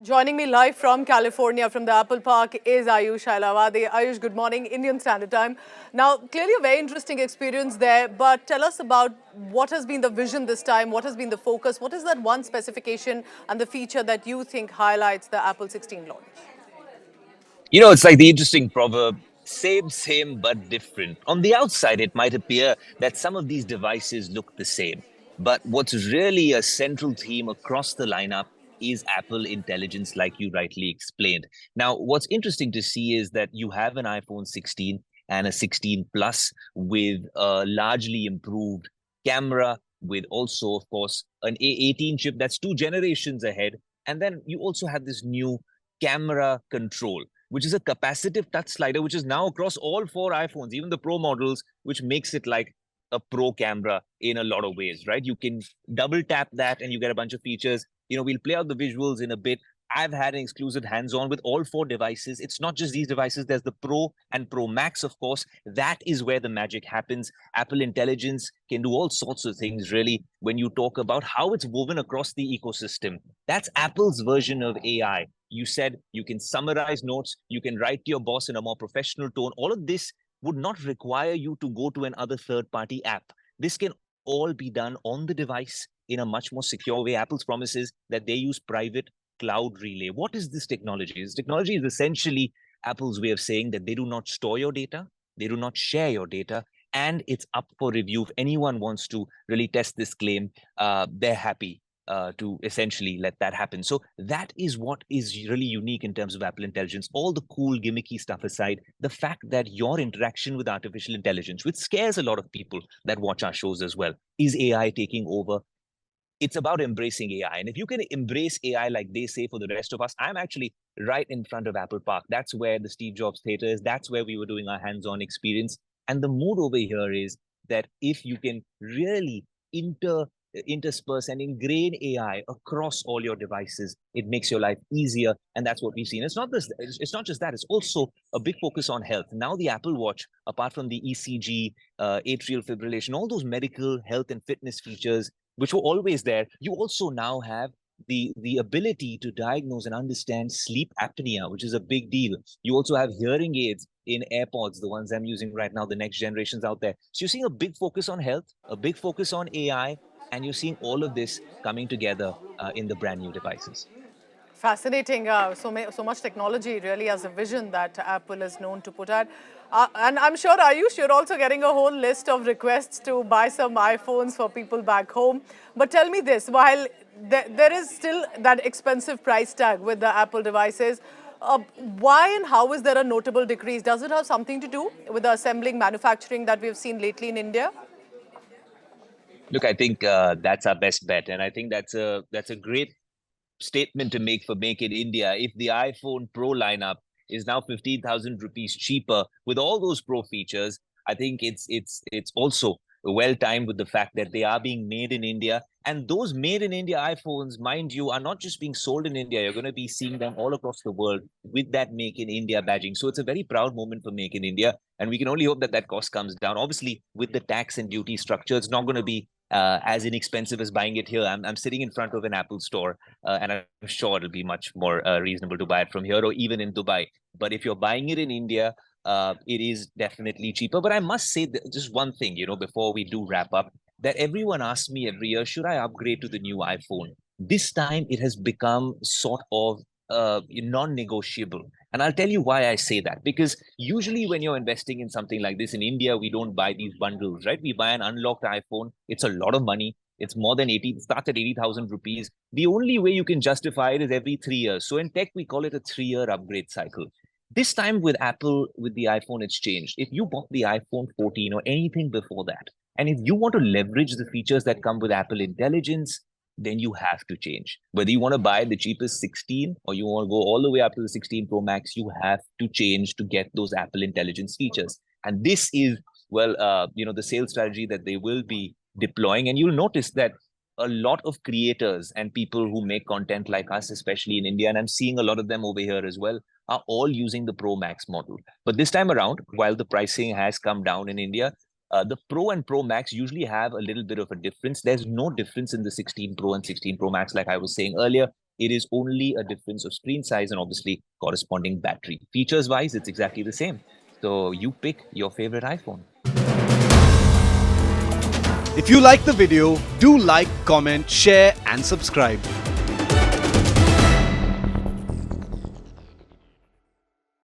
Joining me live from California, from the Apple Park, is Ayush Ailavade. Ayush, good morning, Indian Standard Time. Now, clearly a very interesting experience there, but tell us about what has been the vision this time, what has been the focus, what is that one specification and the feature that you think highlights the Apple 16 launch? It's like the interesting proverb, same, but different. On the outside, it might appear that some of these devices look the same. But what's really a central theme across the lineup is Apple Intelligence, like you rightly explained. Now, what's interesting to see is that you have an iPhone 16 and a 16 Plus with a largely improved camera, with also, of course, an A18 chip that's 2 generations ahead. And then you also have this new camera control, which is a capacitive touch slider, which is now across all 4 iPhones, even the Pro models, which makes it like a pro camera in a lot of ways, right? You can double tap that and you get a bunch of features. We'll play out the visuals in a bit. I've had an exclusive hands-on with all 4 devices. It's not just these devices. There's the Pro and Pro Max, of course. That is where the magic happens. Apple Intelligence can do all sorts of things, really, when you talk about how it's woven across the ecosystem. That's Apple's version of AI. You said you can summarize notes, you can write to your boss in a more professional tone. All of this would not require you to go to another third-party app. This can all be done on the device in a much more secure way. Apple's promises that they use private cloud relay. What is this technology? This technology is essentially Apple's way of saying that they do not store your data, they do not share your data, and it's up for review. If anyone wants to really test this claim, they're happy to essentially let that happen. So that is what is really unique in terms of Apple Intelligence. All the cool gimmicky stuff aside, the fact that your interaction with artificial intelligence, which scares a lot of people that watch our shows as well, is AI taking over? It's about embracing AI. And if you can embrace AI like they say for the rest of us, I'm actually right in front of Apple Park. That's where the Steve Jobs Theater is. That's where we were doing our hands-on experience. And the mood over here is that if you can really intersperse and ingrain AI across all your devices, it makes your life easier. And that's what we've seen. It's not just that, it's also a big focus on health. Now the Apple Watch, apart from the ECG, atrial fibrillation, all those medical health and fitness features which were always there, you also now have the ability to diagnose and understand sleep apnea, which is a big deal. You also have hearing aids in AirPods, the ones I'm using right now, the next generations out there. So you're seeing a big focus on health, a big focus on AI, and you're seeing all of this coming together in the brand new devices. Fascinating. So much technology really as a vision that Apple is known to put out. And I'm sure, Ayush, you're also getting a whole list of requests to buy some iPhones for people back home. But tell me this, while there is still that expensive price tag with the Apple devices, why and how is there a notable decrease? Does it have something to do with the assembling manufacturing that we've seen lately in India? Look, I think that's our best bet, and I think that's a great statement to make for Make in India. If the iPhone Pro lineup is now 15,000 rupees cheaper with all those Pro features, I think it's also well timed with the fact that they are being made in India. And those made in India iPhones, mind you, are not just being sold in India. You're going to be seeing them all across the world with that Make in India badging. So it's a very proud moment for Make in India. And we can only hope that that cost comes down. Obviously, with the tax and duty structure, it's not going to be as inexpensive as buying it here. I'm sitting in front of an Apple store, and I'm sure it'll be much more reasonable to buy it from here or even in Dubai. But if you're buying it in India, it is definitely cheaper. But I must say just one thing, before we do wrap up, that everyone asks me every year, should I upgrade to the new iPhone? This time it has become sort of non-negotiable. And I'll tell you why I say that. Because usually when you're investing in something like this in India, we don't buy these bundles, right? We buy an unlocked iPhone. It's a lot of money. It's more than 80, it starts at 80,000 rupees. The only way you can justify it is every 3 years. So in tech, we call it a 3-year upgrade cycle. This time with Apple, with the iPhone, it's changed. If you bought the iPhone 14 or anything before that, and if you want to leverage the features that come with Apple Intelligence, then you have to change. Whether you want to buy the cheapest 16 or you want to go all the way up to the 16 Pro Max, you have to change to get those Apple Intelligence features. And this is, well, the sales strategy that they will be deploying. And you'll notice that a lot of creators and people who make content like us, especially in India, and I'm seeing a lot of them over here as well, are all using the Pro Max model. But this time around, while the pricing has come down in India, the Pro and Pro Max usually have a little bit of a difference. There's no difference in the 16 Pro and 16 Pro Max, like I was saying earlier. It is only a difference of screen size and obviously corresponding battery. Features wise, it's exactly the same. So you pick your favorite iPhone. If you like the video, do like, comment, share and subscribe.